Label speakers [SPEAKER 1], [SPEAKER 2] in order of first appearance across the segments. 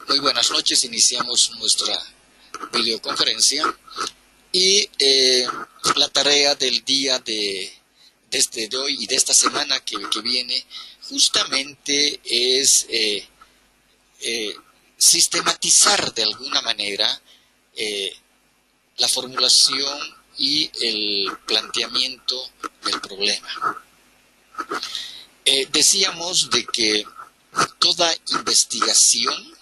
[SPEAKER 1] Muy buenas noches, iniciamos nuestra videoconferencia y la tarea del día de hoy y de esta semana que viene justamente es sistematizar de alguna manera la formulación y el planteamiento del problema. Decíamos de que toda investigación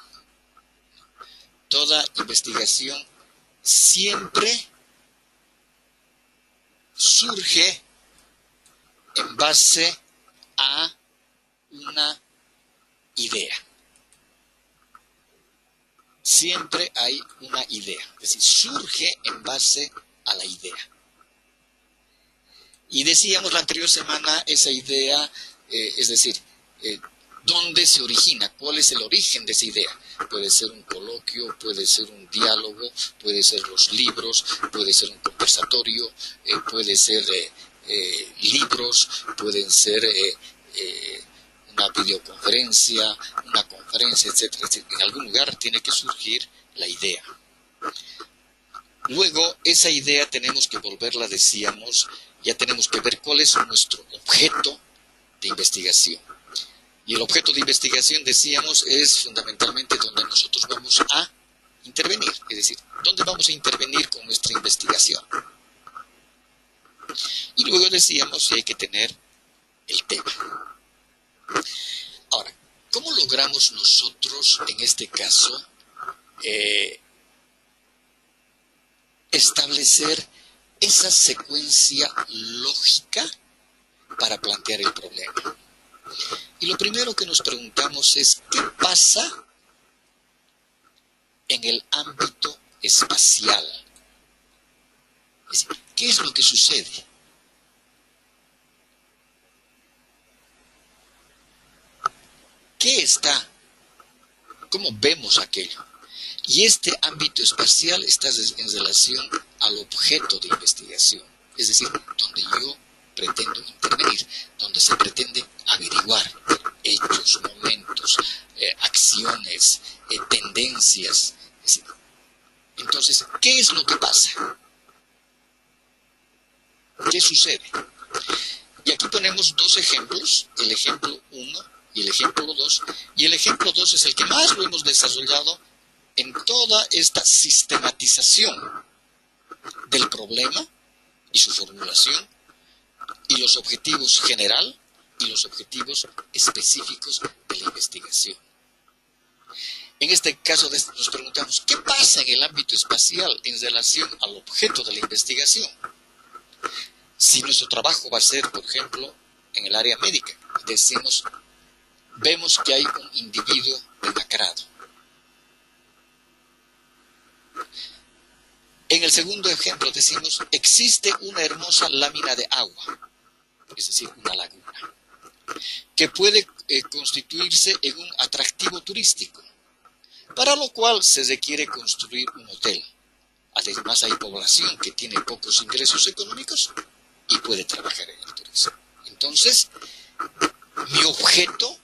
[SPEAKER 1] siempre surge en base a una idea. Siempre hay una idea, es decir, surge en base a la idea. Y decíamos la anterior semana esa idea, es decir, ¿dónde se origina? ¿Cuál es el origen de esa idea? Puede ser un coloquio, puede ser un diálogo, puede ser los libros, puede ser un conversatorio, puede ser libros, pueden ser una videoconferencia, una conferencia, etcétera, etcétera. En algún lugar tiene que surgir la idea. Luego, esa idea tenemos que volverla, decíamos, ya tenemos que ver cuál es nuestro objeto de investigación. Y el objeto de investigación, decíamos, es fundamentalmente donde nosotros vamos a intervenir, es decir, dónde vamos a intervenir con nuestra investigación. Y luego decíamos que hay que tener el tema. Ahora, ¿cómo logramos nosotros, en este caso, establecer esa secuencia lógica para plantear el problema? Y lo primero que nos preguntamos es, ¿qué pasa en el ámbito espacial? Es decir, ¿qué es lo que sucede? ¿Qué está? ¿Cómo vemos aquello? Y este ámbito espacial está en relación al objeto de investigación, es decir, donde yo pretendo intervenir, donde se pretende averiguar hechos, momentos, acciones, tendencias. Es decir, entonces, ¿qué es lo que pasa? ¿Qué sucede? Y aquí ponemos dos ejemplos, el ejemplo 1 y el ejemplo 2, y el ejemplo 2 es el que más lo hemos desarrollado en toda esta sistematización del problema y su formulación, y los objetivos general y los objetivos específicos de la investigación. En este caso nos preguntamos, ¿qué pasa en el ámbito espacial en relación al objeto de la investigación? Si nuestro trabajo va a ser, por ejemplo, en el área médica, decimos, vemos que hay un individuo demacrado. En el segundo ejemplo decimos, existe una hermosa lámina de agua, es decir, una laguna, que puede constituirse en un atractivo turístico, para lo cual se requiere construir un hotel. Además hay población que tiene pocos ingresos económicos y puede trabajar en el turismo. Entonces, mi objeto,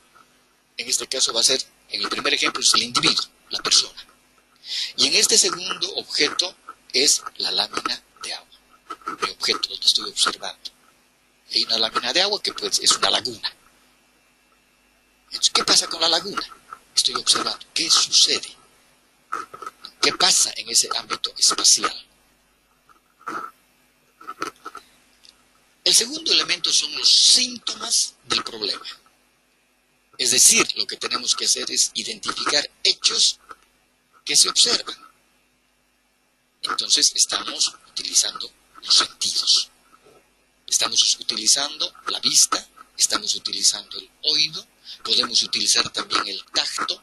[SPEAKER 1] en este caso va a ser, en el primer ejemplo es el individuo, la persona. Y en este segundo objeto es la lámina de agua, mi objeto, donde estoy observando. Hay una lámina de agua que pues, es una laguna. Entonces, ¿qué pasa con la laguna? Estoy observando. ¿Qué sucede? ¿Qué pasa en ese ámbito espacial? El segundo elemento son los síntomas del problema. Es decir, lo que tenemos que hacer es identificar hechos que se observan. Entonces estamos utilizando los sentidos. Estamos utilizando la vista, estamos utilizando el oído, podemos utilizar también el tacto,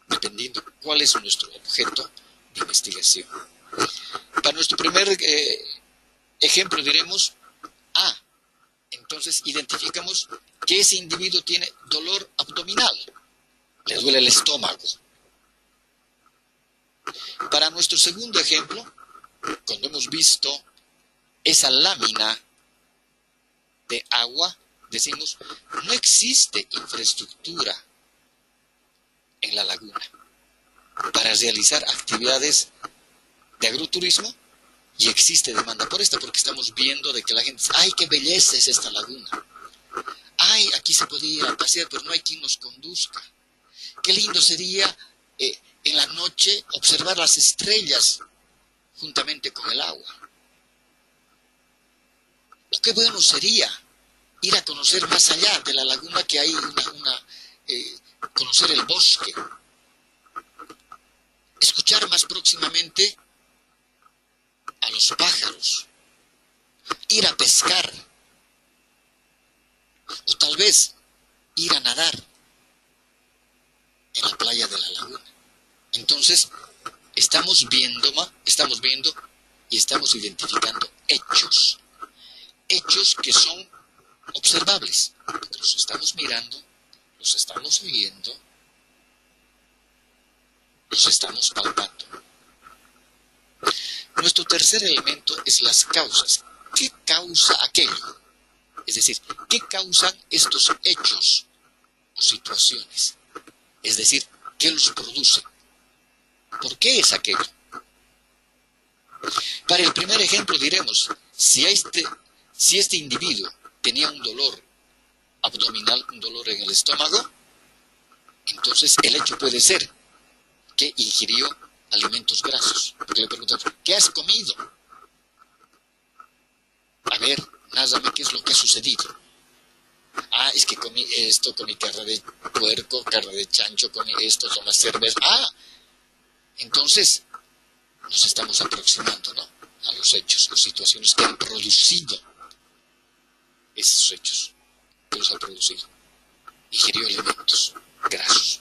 [SPEAKER 1] dependiendo cuál es nuestro objeto de investigación. Para nuestro primer ejemplo diremos, entonces identificamos que ese individuo tiene dolor abdominal, le duele el estómago. Para nuestro segundo ejemplo, cuando hemos visto esa lámina de agua, decimos, no existe infraestructura en la laguna para realizar actividades de agroturismo y existe demanda por esta, porque estamos viendo de que la gente dice, ¡ay, qué belleza es esta laguna! ¡Ay, aquí se podía ir a pasear, pero no hay quien nos conduzca! ¡Qué lindo sería en la noche observar las estrellas juntamente con el agua! O qué bueno sería ir a conocer más allá de la laguna, que hay conocer el bosque, escuchar más próximamente a los pájaros, ir a pescar, o tal vez ir a nadar en la playa de la laguna. Entonces, estamos viendo y estamos identificando hechos que son observables, porque los estamos mirando, los estamos viendo, los estamos palpando. Nuestro tercer elemento es las causas. ¿Qué causa aquello? Es decir, ¿qué causan estos hechos o situaciones? Es decir, ¿qué los produce? ¿Por qué es aquello? Para el primer ejemplo diremos, si este individuo tenía un dolor abdominal, un dolor en el estómago, entonces el hecho puede ser que ingirió alimentos grasos. Porque le preguntamos, ¿qué has comido? A ver, nárrame qué es lo que ha sucedido. Ah, es que comí esto, comí carne de puerco, carne de chancho, comí esto, tomé cerveza. Ah, entonces nos estamos aproximando, ¿no?, a los hechos, las situaciones que han producido esos hechos, que los ha producido. Ingirió alimentos grasos.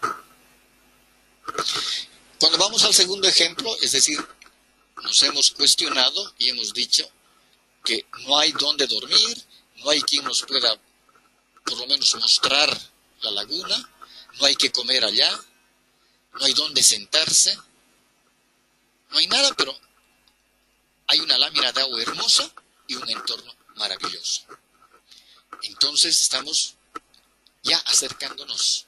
[SPEAKER 1] Cuando vamos al segundo ejemplo, es decir, nos hemos cuestionado y hemos dicho que no hay dónde dormir, no hay quien nos pueda por lo menos mostrar la laguna, no hay que comer allá, no hay dónde sentarse, no hay nada, pero hay una lámina de agua hermosa y un entorno maravilloso. Entonces estamos ya acercándonos,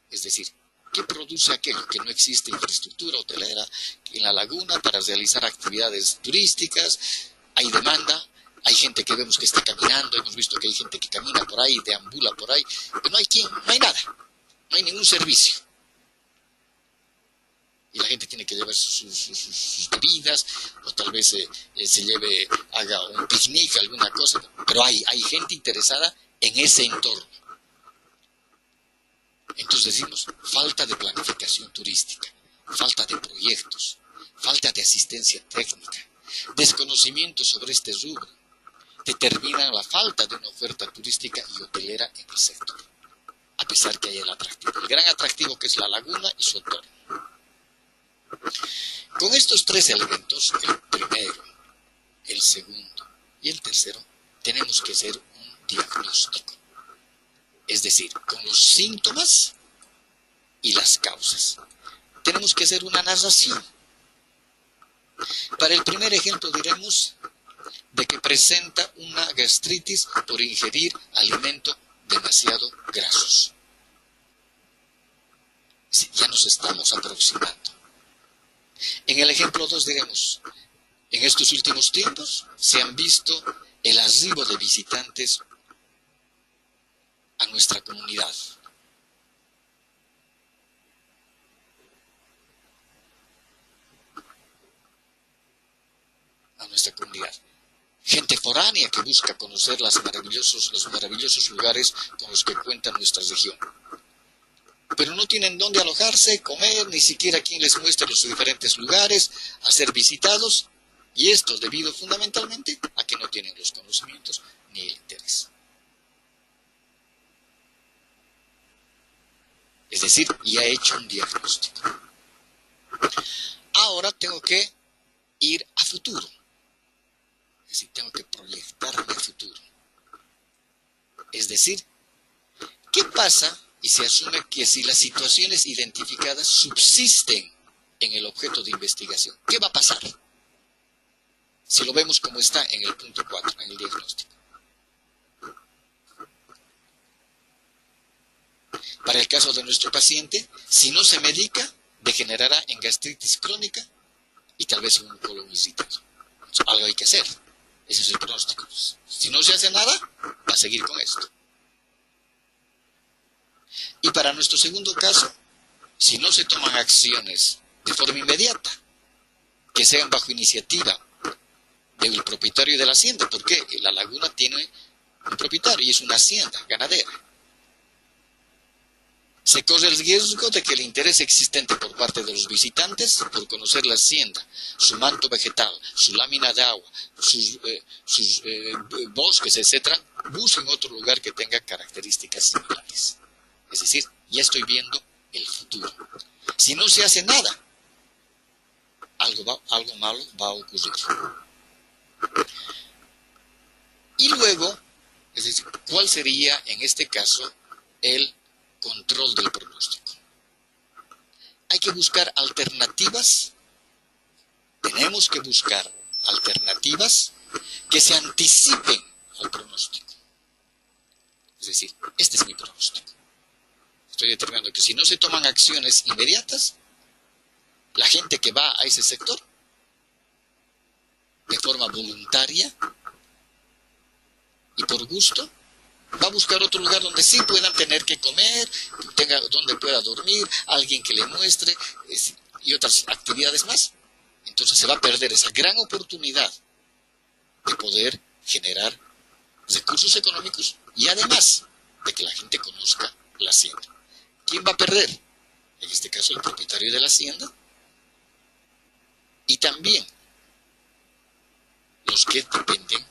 [SPEAKER 1] es decir, ¿qué produce aquello? Que no existe infraestructura hotelera en la laguna para realizar actividades turísticas, hay demanda, hay gente que vemos que está caminando, hemos visto que hay gente que camina por ahí, deambula por ahí, pero no hay nada, no hay ningún servicio. Y la gente tiene que llevar sus bebidas, o tal vez haga un picnic, alguna cosa, pero hay gente interesada en ese entorno. Entonces decimos, falta de planificación turística, falta de proyectos, falta de asistencia técnica, desconocimiento sobre este rubro, determinan la falta de una oferta turística y hotelera en el sector, a pesar que hay el gran atractivo que es la laguna y su entorno. Con estos tres elementos, el primero, el segundo y el tercero, tenemos que hacer un diagnóstico. Es decir, con los síntomas y las causas. Tenemos que hacer una narración. Para el primer ejemplo diremos de que presenta una gastritis por ingerir alimentos demasiado grasos. Ya nos estamos aproximando. En el ejemplo 2 diremos, en estos últimos tiempos se han visto el arribo de visitantes a nuestra comunidad. Gente foránea que busca conocer los maravillosos lugares con los que cuenta nuestra región. Pero no tienen dónde alojarse, comer, ni siquiera quien les muestre los diferentes lugares a ser visitados, y esto debido fundamentalmente a que no tienen los conocimientos ni el interés. Es decir, ya he hecho un diagnóstico. Ahora tengo que ir a futuro. Es decir, tengo que proyectarme a futuro. Es decir, ¿qué pasa? Y se asume que si las situaciones identificadas subsisten en el objeto de investigación, ¿qué va a pasar? Si lo vemos como está en el punto 4, en el diagnóstico. Para el caso de nuestro paciente, si no se medica, degenerará en gastritis crónica y tal vez en un colon irritado. Algo hay que hacer. Ese es el pronóstico. Si no se hace nada, va a seguir con esto. Y para nuestro segundo caso, si no se toman acciones de forma inmediata, que sean bajo iniciativa del propietario de la hacienda, porque la laguna tiene un propietario y es una hacienda ganadera, se corre el riesgo de que el interés existente por parte de los visitantes por conocer la hacienda, su manto vegetal, su lámina de agua, sus bosques, etc., busquen otro lugar que tenga características similares. Es decir, ya estoy viendo el futuro. Si no se hace nada, algo malo va a ocurrir. Y luego, es decir, ¿cuál sería en este caso el control del pronóstico? Hay que buscar alternativas, tenemos que buscar alternativas que se anticipen al pronóstico. Es decir, este es mi pronóstico. Estoy determinando que si no se toman acciones inmediatas, la gente que va a ese sector, de forma voluntaria y por gusto, va a buscar otro lugar donde sí puedan tener que comer, donde pueda dormir, alguien que le muestre y otras actividades más. Entonces se va a perder esa gran oportunidad de poder generar recursos económicos y además de que la gente conozca la hacienda. ¿Quién va a perder? En este caso el propietario de la hacienda y también los que dependen,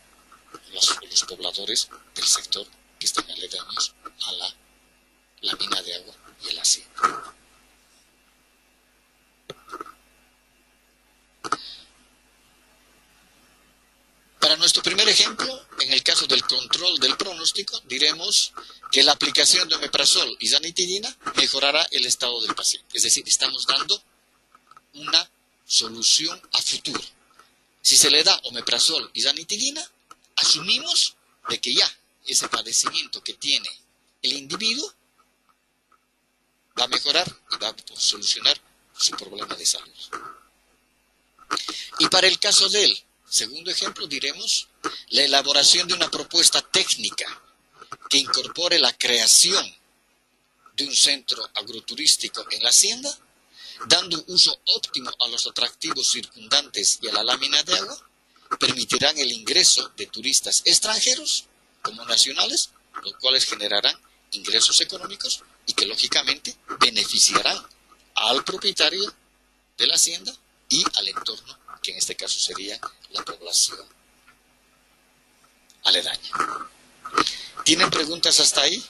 [SPEAKER 1] los pobladores del sector que están aledaños a la mina de agua y a la hacienda. Para nuestro primer ejemplo, en el caso del control del pronóstico, diremos que la aplicación de omeprazol y ranitidina mejorará el estado del paciente. Es decir, estamos dando una solución a futuro. Si se le da omeprazol y ranitidina, asumimos de que ya ese padecimiento que tiene el individuo va a mejorar y va a solucionar su problema de salud. Y para el caso del segundo ejemplo, diremos la elaboración de una propuesta técnica que incorpore la creación de un centro agroturístico en la hacienda, dando uso óptimo a los atractivos circundantes y a la lámina de agua, permitirán el ingreso de turistas extranjeros como nacionales, los cuales generarán ingresos económicos y que lógicamente beneficiarán al propietario de la hacienda y al entorno, que en este caso sería la población aledaña. ¿Tienen preguntas hasta ahí?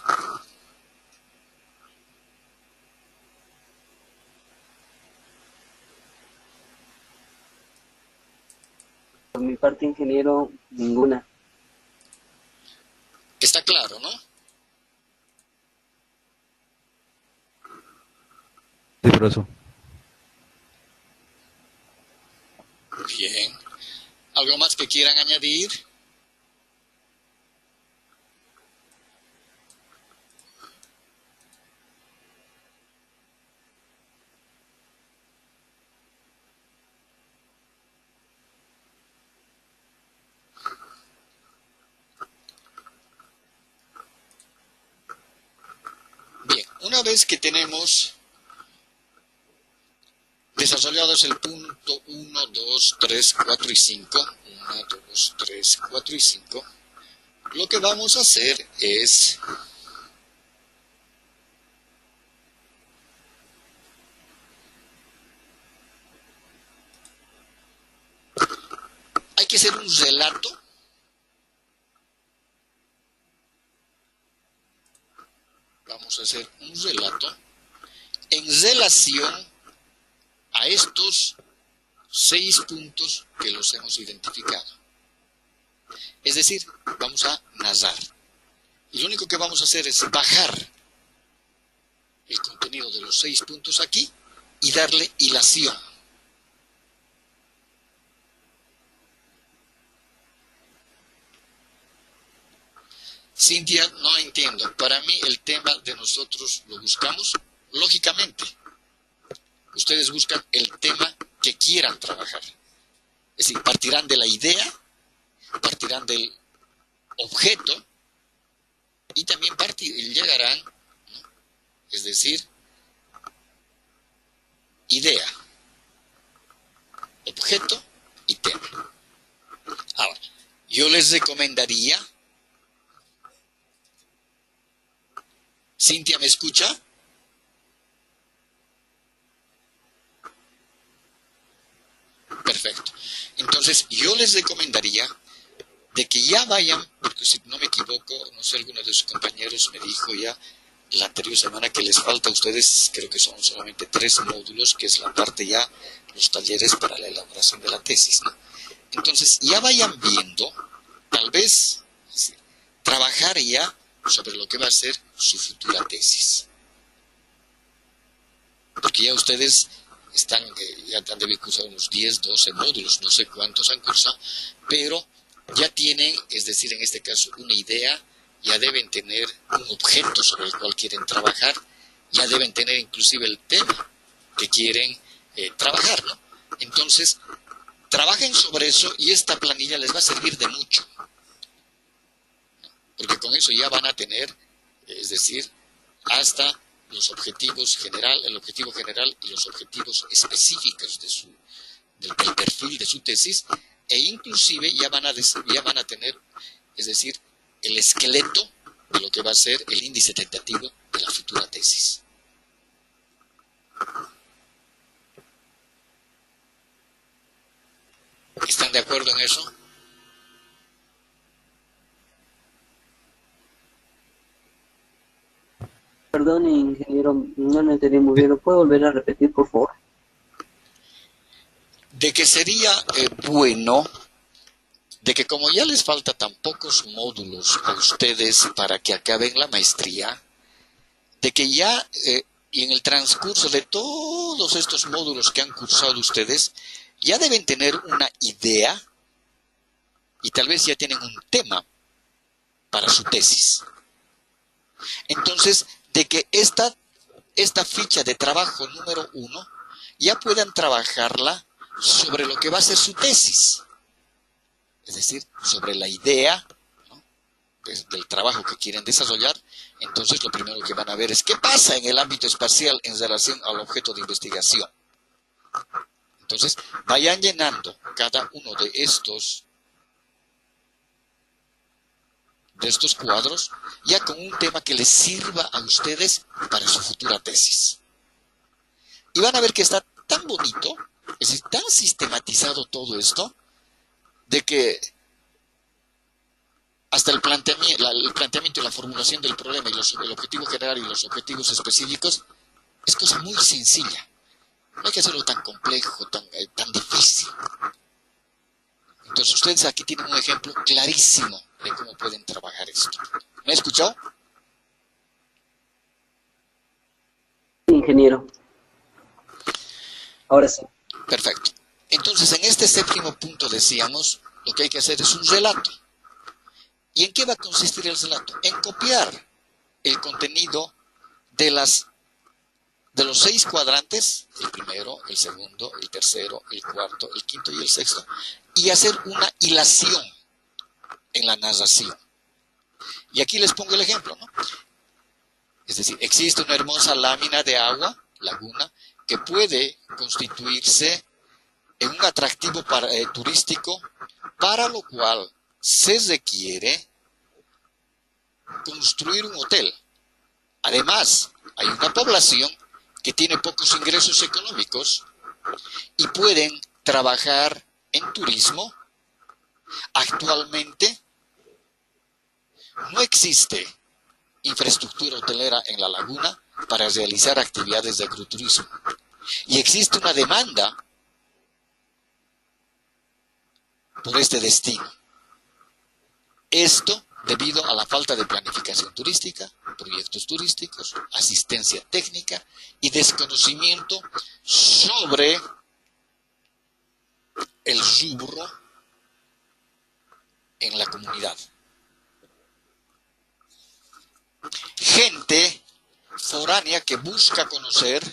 [SPEAKER 2] Por mi parte, ingeniero, ninguna.
[SPEAKER 1] Está claro, ¿no?
[SPEAKER 3] Sí, profesor.
[SPEAKER 1] Bien. ¿Algo más que quieran añadir? Bien, una vez que tenemos desarrollados el punto 1, 2, 3, 4 y 5, 1, 2, 3, 4 y 5, lo que vamos a hacer es hay que hacer un relato en relación a estos 6 puntos que los hemos identificado. Es decir, vamos a narrar. Y lo único que vamos a hacer es bajar el contenido de los 6 puntos aquí y darle hilación. Cintia, no entiendo. Para mí el tema de nosotros lo buscamos lógicamente. Ustedes buscan el tema que quieran trabajar. Es decir, partirán de la idea, partirán del objeto y también llegarán, ¿no? Es decir, idea, objeto y tema. Ahora, yo les recomendaría, Cintia, ¿me escucha? Perfecto. Entonces, yo les recomendaría de que ya vayan, porque si no me equivoco, no sé, alguno de sus compañeros me dijo ya la anterior semana que les falta a ustedes, creo que son solamente 3 módulos, que es la parte ya, los talleres para la elaboración de la tesis, ¿no? Entonces, ya vayan viendo, tal vez, sí, trabajar ya sobre lo que va a ser su futura tesis. Porque ya ustedes están, ya han de haber cursado unos 10, 12 módulos, no sé cuántos han cursado, pero ya tienen, es decir, en este caso, una idea, ya deben tener un objeto sobre el cual quieren trabajar, ya deben tener inclusive el tema que quieren trabajar, ¿no? Entonces, trabajen sobre eso y esta planilla les va a servir de mucho, porque con eso ya van a tener, es decir, hasta los objetivos general, el objetivo general y los objetivos específicos del perfil de su tesis, e inclusive ya van a tener, es decir, el esqueleto de lo que va a ser el índice tentativo de la futura tesis. ¿Están de acuerdo en eso?
[SPEAKER 2] Perdón, ingeniero, no lo entendí muy bien. ¿Lo puedo volver a repetir, por favor?
[SPEAKER 1] De que sería bueno, de que como ya les falta tan pocos módulos a ustedes para que acaben la maestría, de que ya y en el transcurso de todos estos módulos que han cursado ustedes, ya deben tener una idea y tal vez ya tienen un tema para su tesis. Entonces, de que esta ficha de trabajo número 1 ya puedan trabajarla sobre lo que va a ser su tesis. Es decir, sobre la idea, ¿no?, del trabajo que quieren desarrollar. Entonces, lo primero que van a ver es qué pasa en el ámbito espacial en relación al objeto de investigación. Entonces, vayan llenando cada uno de estos cuadros ya con un tema que les sirva a ustedes para su futura tesis. Y van a ver que está tan bonito, es decir, tan sistematizado todo esto, de que hasta el planteamiento y la formulación del problema y el objetivo general y los objetivos específicos es cosa muy sencilla. No hay que hacerlo tan complejo, tan difícil. Entonces ustedes aquí tienen un ejemplo clarísimo de cómo pueden trabajar esto. ¿Me ha escuchado?
[SPEAKER 2] Sí, ingeniero. Ahora sí.
[SPEAKER 1] Perfecto. Entonces, en este 7º punto decíamos, lo que hay que hacer es un relato. ¿Y en qué va a consistir el relato? En copiar el contenido de los 6 cuadrantes, el primero, el segundo, el tercero, el cuarto, el quinto y el sexto, y hacer una hilación en la narración. Y aquí les pongo el ejemplo, ¿no? Es decir, existe una hermosa lámina de agua, laguna, que puede constituirse en un atractivo turístico, para lo cual se requiere construir un hotel. Además, hay una población que tiene pocos ingresos económicos y pueden trabajar en turismo. Actualmente no existe infraestructura hotelera en la laguna para realizar actividades de agroturismo. Y existe una demanda por este destino. Esto debido a la falta de planificación turística, proyectos turísticos, asistencia técnica y desconocimiento sobre el rubro en la comunidad. gente foránea que busca conocer,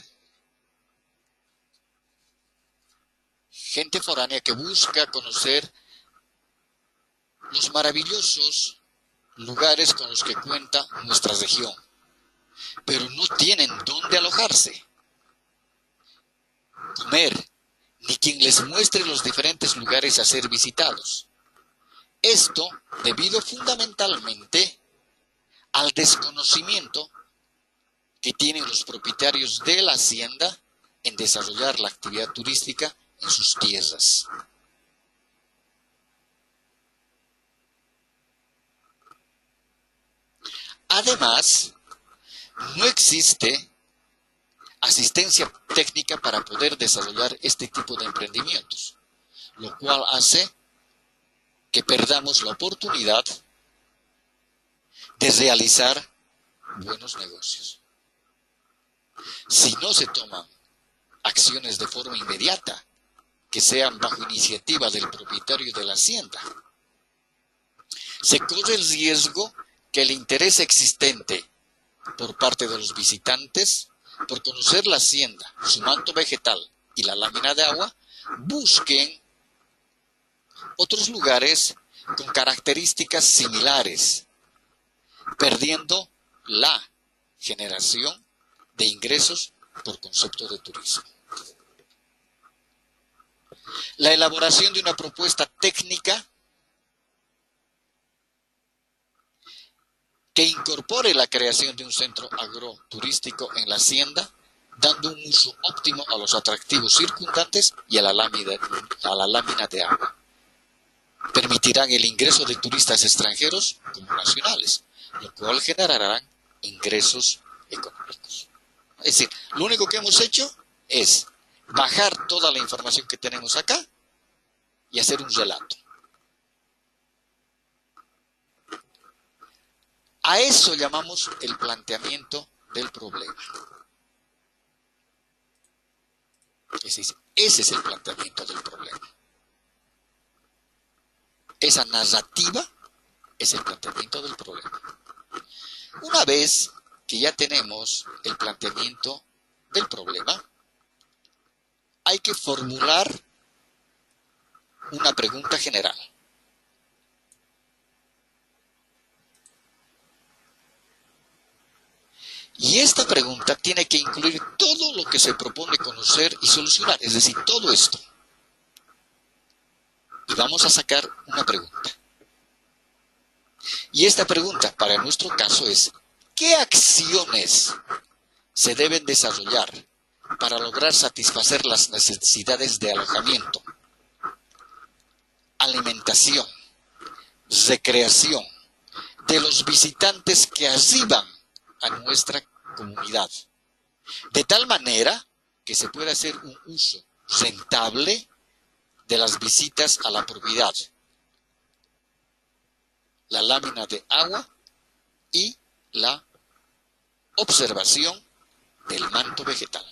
[SPEAKER 1] los maravillosos lugares con los que cuenta nuestra región, pero no tienen dónde alojarse, comer, ni quien les muestre los diferentes lugares a ser visitados. Esto debido fundamentalmente al desconocimiento que tienen los propietarios de la hacienda en desarrollar la actividad turística en sus tierras. Además, no existe asistencia técnica para poder desarrollar este tipo de emprendimientos, lo cual hace que perdamos la oportunidad de realizar buenos negocios. Si no se toman acciones de forma inmediata, que sean bajo iniciativa del propietario de la hacienda, se corre el riesgo que el interés existente por parte de los visitantes por conocer la hacienda, su manto vegetal y la lámina de agua, busquen otros lugares con características similares, perdiendo la generación de ingresos por concepto de turismo. La elaboración de una propuesta técnica que incorpore la creación de un centro agroturístico en la hacienda, dando un uso óptimo a los atractivos circundantes y a la lámina de agua. Permitirán el ingreso de turistas extranjeros como nacionales, lo cual generará ingresos económicos. Es decir, lo único que hemos hecho es bajar toda la información que tenemos acá y hacer un relato. A eso llamamos el planteamiento del problema. Ese es el planteamiento del problema. Esa narrativa es el planteamiento del problema. Una vez que ya tenemos el planteamiento del problema, hay que formular una pregunta general. Y esta pregunta tiene que incluir todo lo que se propone conocer y solucionar, es decir, todo esto. Y vamos a sacar una pregunta. Y esta pregunta, para nuestro caso, es: ¿qué acciones se deben desarrollar para lograr satisfacer las necesidades de alojamiento, alimentación, recreación de los visitantes que arriban a nuestra comunidad, de tal manera que se pueda hacer un uso rentable de las visitas a la propiedad, la lámina de agua y la observación del manto vegetal?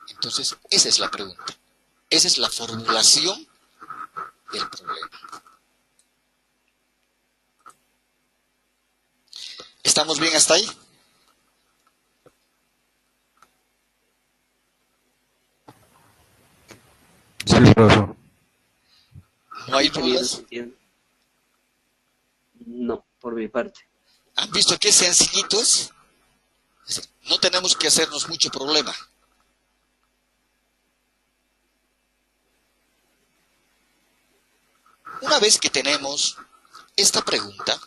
[SPEAKER 1] Entonces, esa es la pregunta, esa es la formulación del problema. ¿Estamos bien hasta ahí?
[SPEAKER 3] Sí, profesor.
[SPEAKER 1] ¿No hay
[SPEAKER 2] Mucho bien,
[SPEAKER 1] dudas?
[SPEAKER 2] entiendo. No, por mi parte.
[SPEAKER 1] ¿Han visto qué sencillito es? Es decir, no tenemos que hacernos mucho problema. Una vez que tenemos esta pregunta,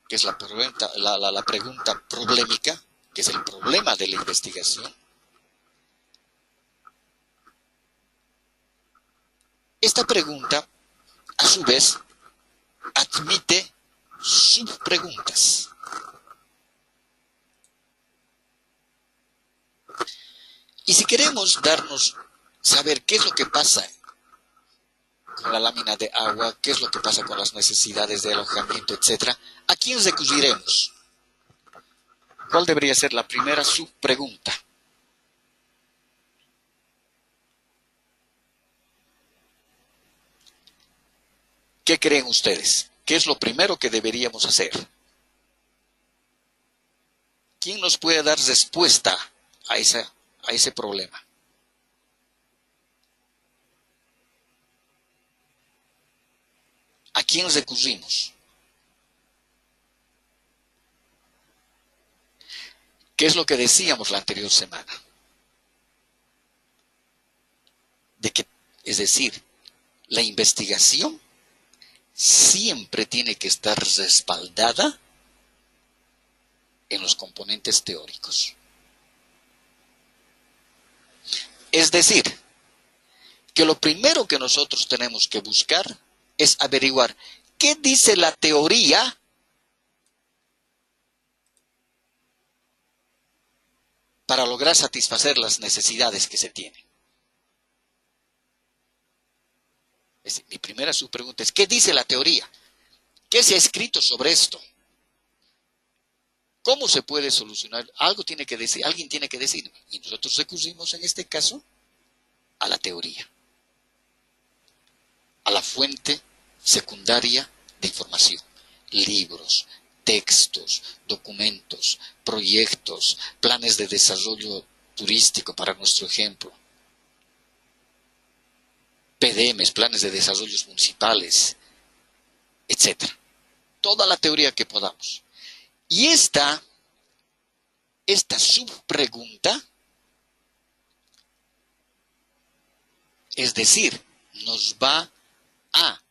[SPEAKER 1] que es la pregunta problemática, que es el problema de la investigación, esta pregunta, a su vez, admite subpreguntas. Y si queremos saber qué es lo que pasa con la lámina de agua, qué es lo que pasa con las necesidades de alojamiento, etc., ¿a quién recurriremos? ¿Cuál debería ser la primera subpregunta? ¿Qué creen ustedes? ¿Qué es lo primero que deberíamos hacer? ¿Quién nos puede dar respuesta a ese problema? ¿A quién recurrimos? ¿Qué es lo que decíamos la anterior semana? Es decir, la investigación siempre tiene que estar respaldada en los componentes teóricos. Es decir, que lo primero que nosotros tenemos que buscar es averiguar qué dice la teoría para lograr satisfacer las necesidades que se tienen. Mi primera subpregunta es, ¿qué dice la teoría? ¿Qué se ha escrito sobre esto? ¿Cómo se puede solucionar? Algo tiene que decir, alguien tiene que decir. Y nosotros recurrimos en este caso a la teoría, a la fuente secundaria de información, libros, textos, documentos, proyectos, planes de desarrollo turístico para nuestro ejemplo, PDMs, planes de desarrollos municipales, etc. Toda la teoría que podamos. Y esta subpregunta, es decir, nos va a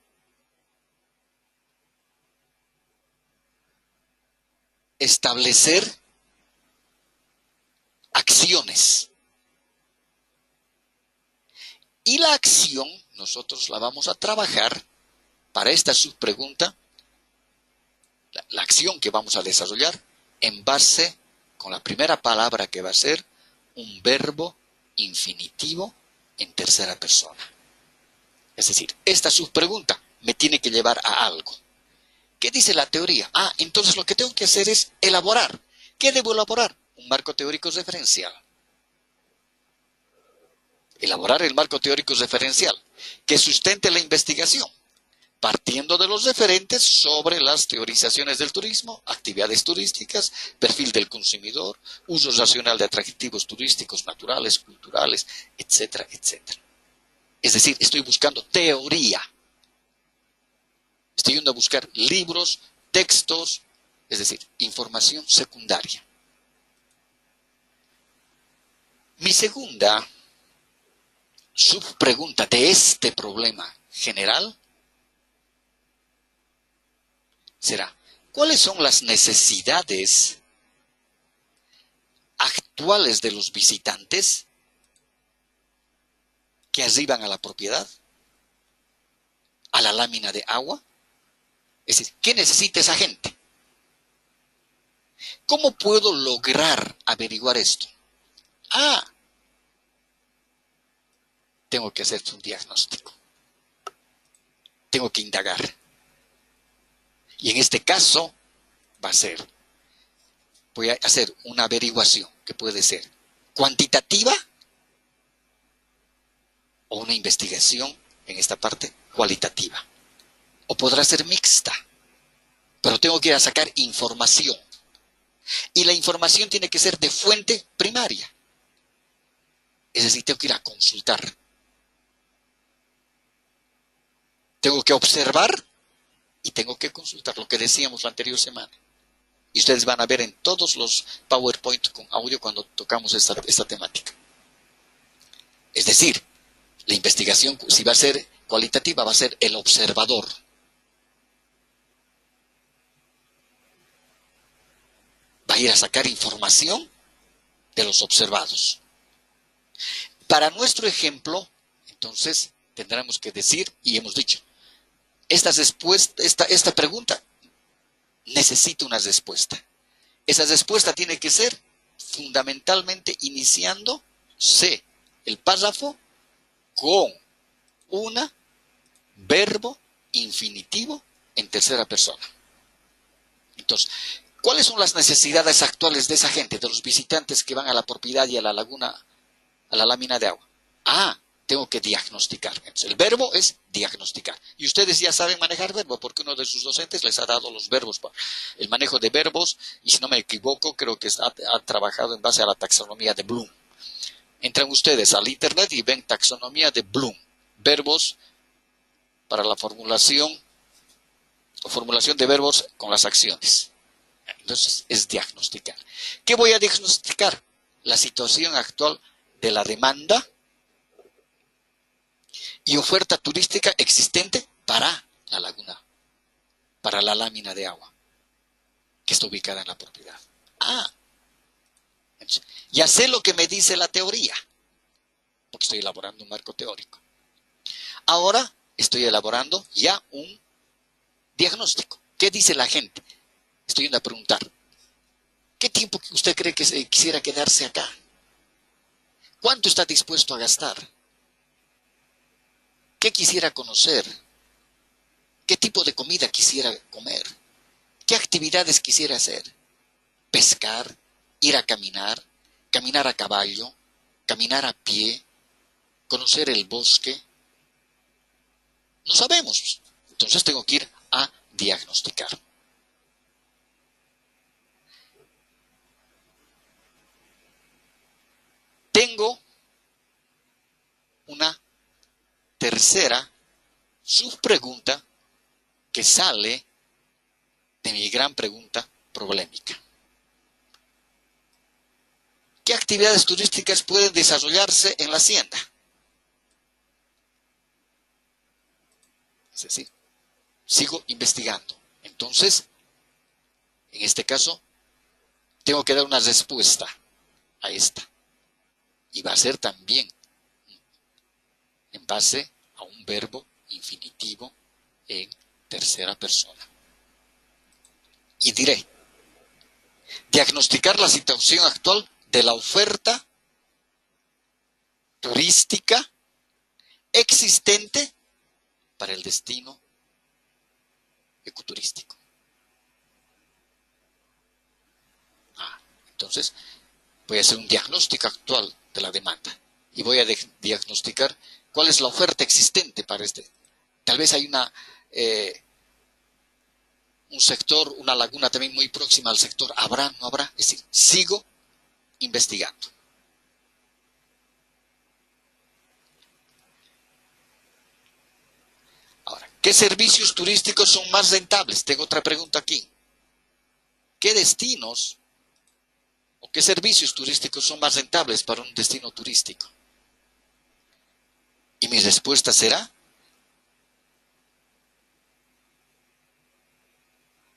[SPEAKER 1] establecer acciones. Y la acción nosotros la vamos a trabajar para esta subpregunta, la acción que vamos a desarrollar en base con la primera palabra que va a ser un verbo infinitivo en tercera persona. Es decir, esta subpregunta me tiene que llevar a algo. ¿Qué dice la teoría? Entonces lo que tengo que hacer es elaborar. ¿Qué debo elaborar? Un marco teórico referencial. Elaborar el marco teórico referencial que sustente la investigación, partiendo de los referentes sobre las teorizaciones del turismo, actividades turísticas, perfil del consumidor, uso racional de atractivos turísticos, naturales, culturales, etcétera, etcétera. Es decir, estoy buscando teoría. Estoy yendo a buscar libros, textos, es decir, información secundaria. Mi segunda subpregunta de este problema general será, ¿cuáles son las necesidades actuales de los visitantes que arriban a la propiedad, a la lámina de agua? Es decir, ¿qué necesita esa gente? ¿Cómo puedo lograr averiguar esto? Tengo que hacer un diagnóstico. Tengo que indagar. Y en este caso voy a hacer una averiguación que puede ser cuantitativa o una investigación, en esta parte, cualitativa. O podrá ser mixta, pero tengo que ir a sacar información. Y la información tiene que ser de fuente primaria. Es decir, tengo que ir a consultar. Tengo que observar y tengo que consultar lo que decíamos la anterior semana. Y ustedes van a ver en todos los PowerPoint con audio cuando tocamos esta temática. Es decir, la investigación, si va a ser cualitativa, va a ser el observador. Va a ir a sacar información de los observados. Para nuestro ejemplo, entonces, tendremos que decir, y hemos dicho, esta pregunta necesita una respuesta. Esa respuesta tiene que ser fundamentalmente iniciándose el párrafo con un verbo infinitivo en tercera persona. Entonces, ¿cuáles son las necesidades actuales de esa gente, de los visitantes que van a la propiedad y a la laguna, a la lámina de agua? tengo que diagnosticar. Entonces, el verbo es diagnosticar. Y ustedes ya saben manejar verbo, porque uno de sus docentes les ha dado los verbos, el manejo de verbos, y si no me equivoco, creo que ha trabajado en base a la taxonomía de Bloom. Entran ustedes al internet y ven taxonomía de Bloom, verbos para la formulación o formulación de verbos con las acciones. Entonces, es diagnosticar. ¿Qué voy a diagnosticar? La situación actual de la demanda y oferta turística existente para la laguna, para la lámina de agua que está ubicada en la propiedad. Entonces, ya sé lo que me dice la teoría, porque estoy elaborando un marco teórico. Ahora estoy elaborando ya un diagnóstico. ¿Qué dice la gente? Estoy yendo a preguntar, ¿qué tiempo usted cree que quisiera quedarse acá? ¿Cuánto está dispuesto a gastar? ¿Qué quisiera conocer? ¿Qué tipo de comida quisiera comer? ¿Qué actividades quisiera hacer? Pescar, ir a caminar, caminar a caballo, caminar a pie, conocer el bosque. No sabemos. Entonces tengo que ir a diagnosticar. Tengo una tercera subpregunta que sale de mi gran pregunta problemática. ¿Qué actividades turísticas pueden desarrollarse en la hacienda? Es decir, sigo investigando. Entonces, en este caso, tengo que dar una respuesta a esta. Y va a ser también en base a un verbo infinitivo en tercera persona. Y diré, diagnosticar la situación actual de la oferta turística existente para el destino ecoturístico. Entonces, voy a hacer un diagnóstico actual de la demanda y voy a diagnosticar cuál es la oferta existente para este. Tal vez hay un sector, una laguna también muy próxima al sector. ¿Habrá? ¿No habrá? Es decir, sigo investigando. Ahora, ¿qué servicios turísticos son más rentables? Tengo otra pregunta aquí. ¿Qué destinos o qué servicios turísticos son más rentables para un destino turístico? Y mi respuesta será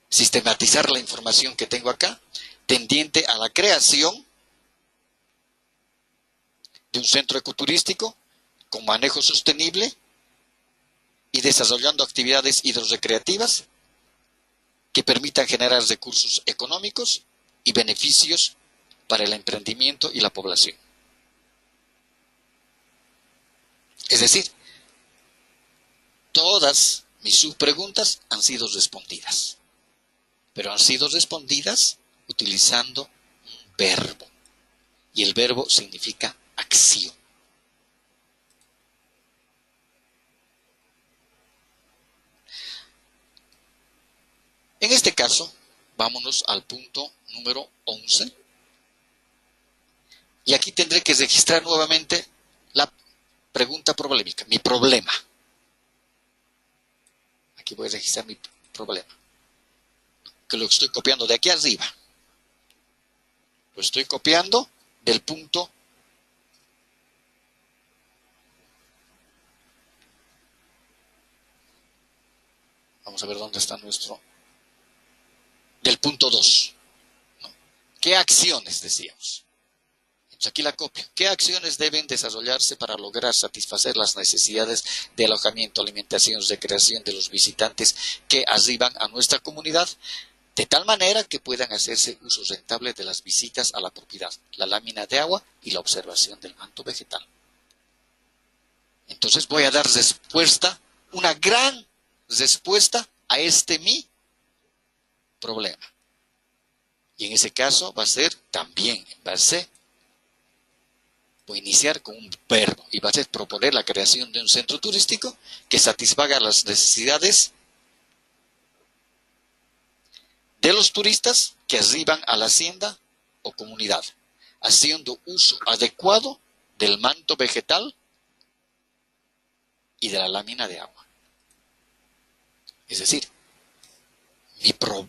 [SPEAKER 1] sistematizar la información que tengo acá, tendiente a la creación de un centro ecoturístico con manejo sostenible y desarrollando actividades hidrorrecreativas que permitan generar recursos económicos y beneficios para el emprendimiento y la población. Es decir, todas mis subpreguntas han sido respondidas, pero han sido respondidas utilizando un verbo, y el verbo significa acción. En este caso, vámonos al punto número 11. Y aquí tendré que registrar nuevamente la pregunta problemática, mi problema. Aquí voy a registrar mi problema, que lo estoy copiando de aquí arriba. Lo estoy copiando del punto. Vamos a ver dónde está nuestro. Del punto 2. ¿No? ¿Qué acciones decíamos? Entonces aquí la copio. ¿Qué acciones deben desarrollarse para lograr satisfacer las necesidades de alojamiento, alimentación, recreación de los visitantes que arriban a nuestra comunidad, de tal manera que puedan hacerse uso rentable de las visitas a la propiedad, la lámina de agua y la observación del manto vegetal? Entonces voy a dar respuesta, una gran respuesta a mi problema. Y en ese caso va a ser también en base Voy a iniciar con un verbo y va a ser proponer la creación de un centro turístico que satisfaga las necesidades de los turistas que arriban a la hacienda o comunidad, haciendo uso adecuado del manto vegetal y de la lámina de agua. Es decir,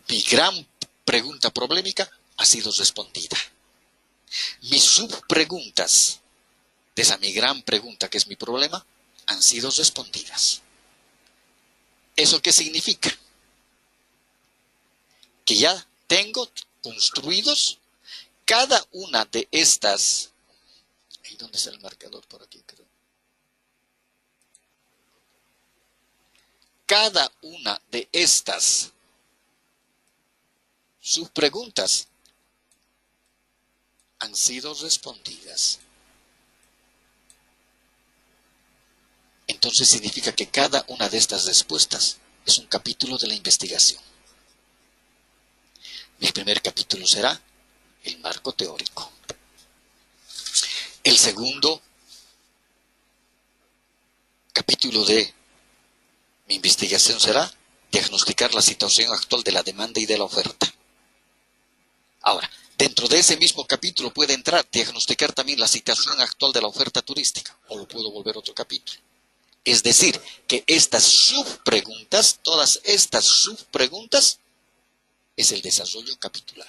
[SPEAKER 1] mi gran pregunta problemática ha sido respondida. Mis subpreguntas de esa mi gran pregunta, que es mi problema, han sido respondidas. ¿Eso qué significa? Que ya tengo construidos cada una de estas. ¿Y dónde está el marcador? Por aquí, creo. Cada una de estas subpreguntas han sido respondidas. Entonces significa que cada una de estas respuestas es un capítulo de la investigación. Mi primer capítulo será el marco teórico. El segundo capítulo de mi investigación será diagnosticar la situación actual de la demanda y de la oferta. Ahora, dentro de ese mismo capítulo puede entrar diagnosticar también la situación actual de la oferta turística, o lo puedo volver otro capítulo. Es decir, que estas subpreguntas, todas estas subpreguntas, es el desarrollo capitular.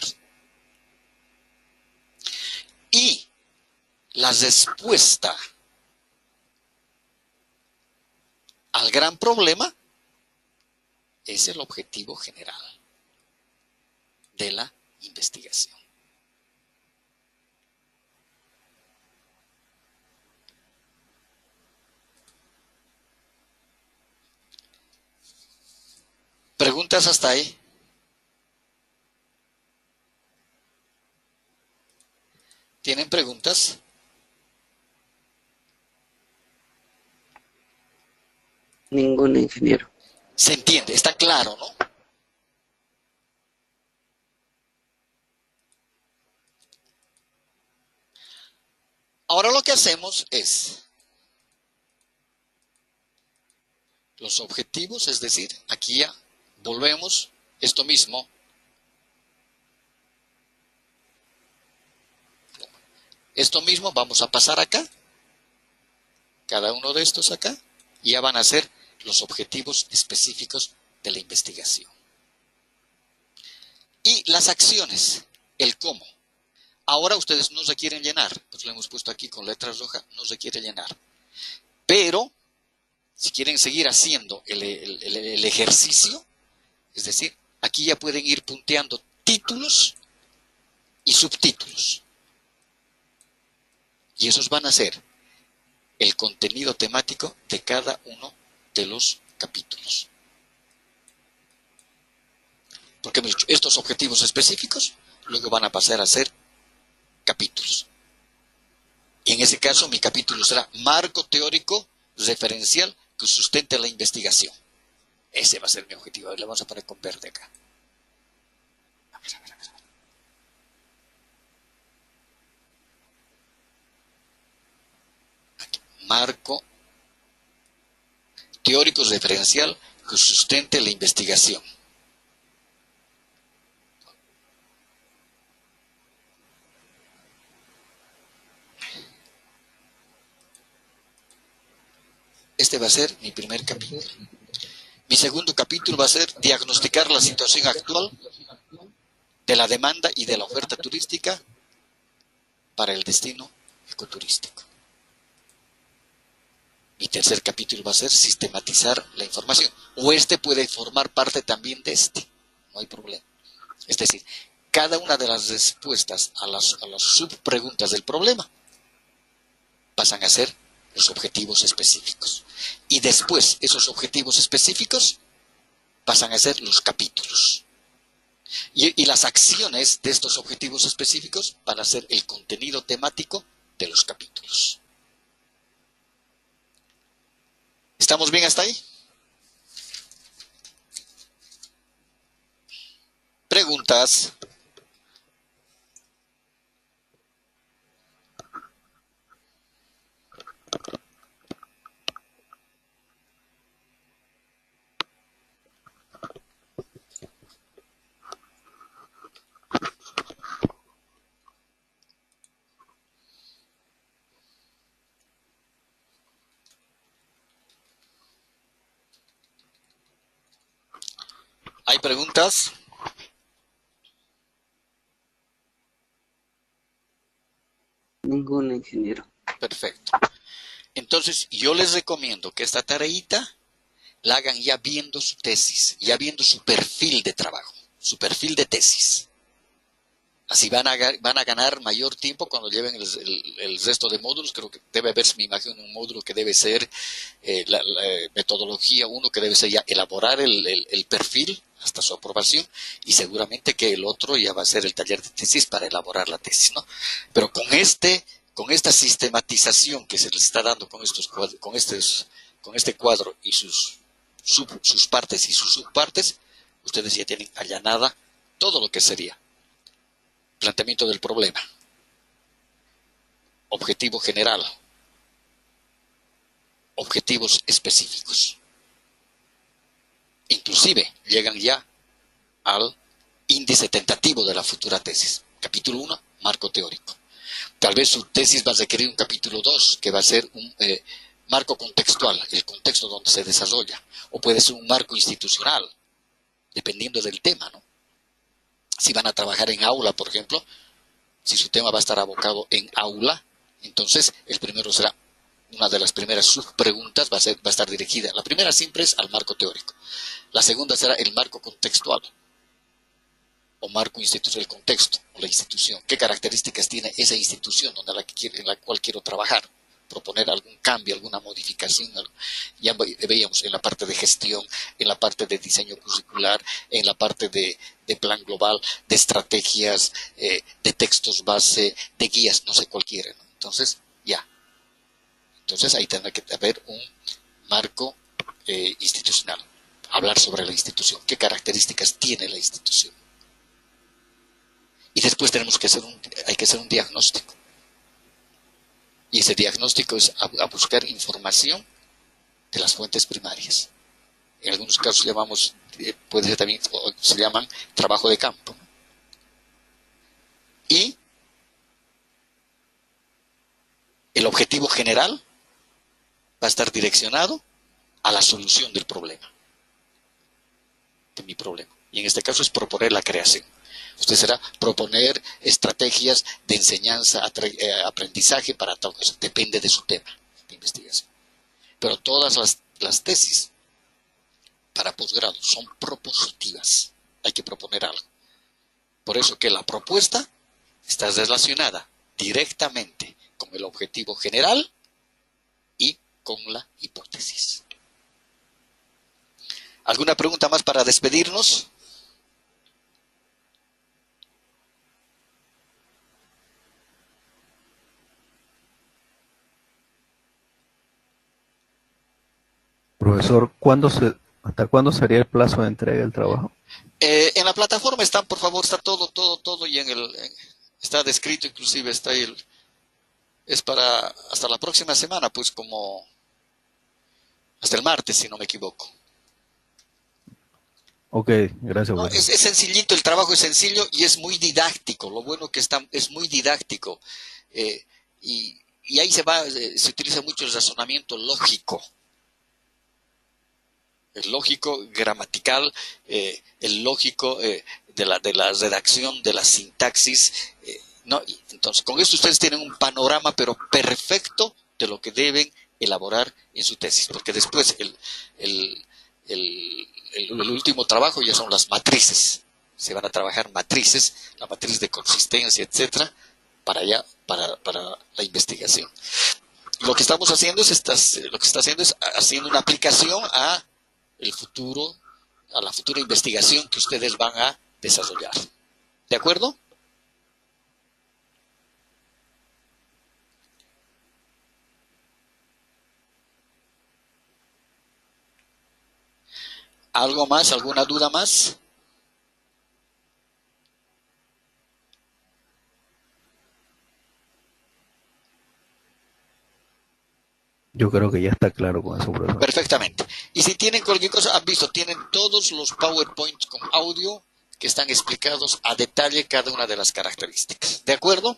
[SPEAKER 1] Y la respuesta al gran problema es el objetivo general de la investigación. ¿Preguntas hasta ahí? ¿Tienen preguntas?
[SPEAKER 2] Ningún ingeniero.
[SPEAKER 1] ¿Se entiende? Está claro, ¿no? Ahora lo que hacemos es los objetivos, es decir, aquí ya volvemos esto mismo. Esto mismo vamos a pasar acá, cada uno de estos acá, y ya van a ser los objetivos específicos de la investigación. Y las acciones, el cómo. Ahora ustedes no se quieren llenar, pues lo hemos puesto aquí con letras rojas, no se quiere llenar. Pero, si quieren seguir haciendo el ejercicio, es decir, aquí ya pueden ir punteando títulos y subtítulos. Y esos van a ser el contenido temático de cada uno de los capítulos. Porque hemos dicho, estos objetivos específicos luego van a pasar a ser capítulos. Y en ese caso mi capítulo será marco teórico referencial que sustente la investigación. Ese va a ser mi objetivo. A ver, le vamos a poner con verde acá. A ver. Aquí. Marco teórico referencial que sustente la investigación. Este va a ser mi primer capítulo. Mi segundo capítulo va a ser diagnosticar la situación actual de la demanda y de la oferta turística para el destino ecoturístico. Mi tercer capítulo va a ser sistematizar la información. O este puede formar parte también de este. No hay problema. Es decir, cada una de las respuestas a las subpreguntas del problema pasan a ser los objetivos específicos. Y después, esos objetivos específicos pasan a ser los capítulos. Y las acciones de estos objetivos específicos van a ser el contenido temático de los capítulos. ¿Estamos bien hasta ahí? ¿Preguntas? ¿Hay preguntas?
[SPEAKER 2] Ningún ingeniero.
[SPEAKER 1] Perfecto. Entonces, yo les recomiendo que esta tareita la hagan ya viendo su tesis, ya viendo su perfil de trabajo, su perfil de tesis. Así van a ganar mayor tiempo cuando lleven el resto de módulos. Creo que debe haber, me imagino, un módulo que debe ser la metodología, uno que debe ser ya elaborar el perfil hasta su aprobación, y seguramente que el otro ya va a ser el taller de tesis para elaborar la tesis, ¿no? Pero con esta sistematización que se les está dando con este cuadro y sus partes y sus subpartes, ustedes ya tienen allanada todo lo que sería planteamiento del problema, objetivo general, objetivos específicos. Inclusive llegan ya al índice tentativo de la futura tesis. Capítulo 1, marco teórico. Tal vez su tesis va a requerir un capítulo 2, que va a ser un marco contextual, el contexto donde se desarrolla. O puede ser un marco institucional, dependiendo del tema, ¿no? Si van a trabajar en aula, por ejemplo, si su tema va a estar abocado en aula, entonces el primero será, una de las primeras subpreguntas va a estar dirigida. La primera siempre es al marco teórico. La segunda será el marco contextual, o marco institucional, el contexto, o la institución. ¿Qué características tiene esa institución en la cual quiero trabajar? Proponer algún cambio, alguna modificación. Ya veíamos en la parte de gestión, en la parte de diseño curricular, en la parte de plan global, de estrategias, de textos base, de guías, no sé cualquiera, ¿no? Entonces, ya. Entonces ahí tendrá que haber un marco institucional. Hablar sobre la institución, qué características tiene la institución. Y después hay que hacer un diagnóstico. Y ese diagnóstico es a buscar información de las fuentes primarias. En algunos casos puede ser también, se llaman trabajo de campo. Y el objetivo general va a estar direccionado a la solución del problema. De mi problema. Y en este caso es proponer la creación. Usted será proponer estrategias de enseñanza, aprendizaje para tal cosa. Depende de su tema de investigación. Pero todas las tesis para posgrado son propositivas. Hay que proponer algo. Por eso que la propuesta está relacionada directamente con el objetivo general y con la hipótesis. ¿Alguna pregunta más para despedirnos?
[SPEAKER 3] Profesor, ¿hasta cuándo sería el plazo de entrega del trabajo?
[SPEAKER 1] En la plataforma por favor, está todo y está descrito, inclusive está ahí, es para hasta la próxima semana, pues como hasta el martes, si no me equivoco.
[SPEAKER 3] Ok, gracias.
[SPEAKER 1] No, es sencillito, el trabajo es sencillo y es muy didáctico. Lo bueno que es muy didáctico. Y ahí se utiliza mucho el razonamiento lógico. El lógico gramatical, el lógico de la redacción, de la sintaxis. ¿No? Entonces, con esto ustedes tienen un panorama, pero perfecto, de lo que deben elaborar en su tesis. Porque después el último trabajo ya son las matrices. Se van a trabajar matrices, la matriz de consistencia, etcétera, para la investigación. Lo que estamos haciendo es haciendo una aplicación a la futura investigación que ustedes van a desarrollar. ¿De acuerdo? ¿Algo más? ¿Alguna duda más?
[SPEAKER 3] Yo creo que ya está claro con eso, profesor.
[SPEAKER 1] Perfectamente. Y si tienen cualquier cosa, han visto, tienen todos los PowerPoints con audio que están explicados a detalle cada una de las características. ¿De acuerdo?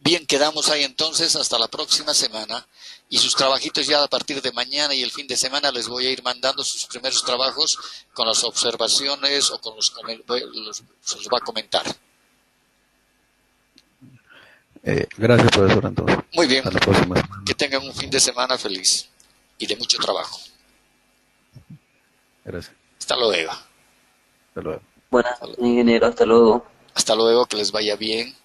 [SPEAKER 1] Bien, quedamos ahí entonces hasta la próxima semana. Y sus trabajitos ya a partir de mañana y el fin de semana les voy a ir mandando sus primeros trabajos con las observaciones o con se los va a comentar.
[SPEAKER 3] Gracias, profesor, entonces.
[SPEAKER 1] Muy bien,
[SPEAKER 3] Hasta la próxima semana.
[SPEAKER 1] que tengan un fin de semana feliz y de mucho trabajo.
[SPEAKER 3] Gracias.
[SPEAKER 1] Hasta luego.
[SPEAKER 3] Hasta luego.
[SPEAKER 2] Buenas, ingeniero, hasta luego.
[SPEAKER 1] Hasta luego, que les vaya bien.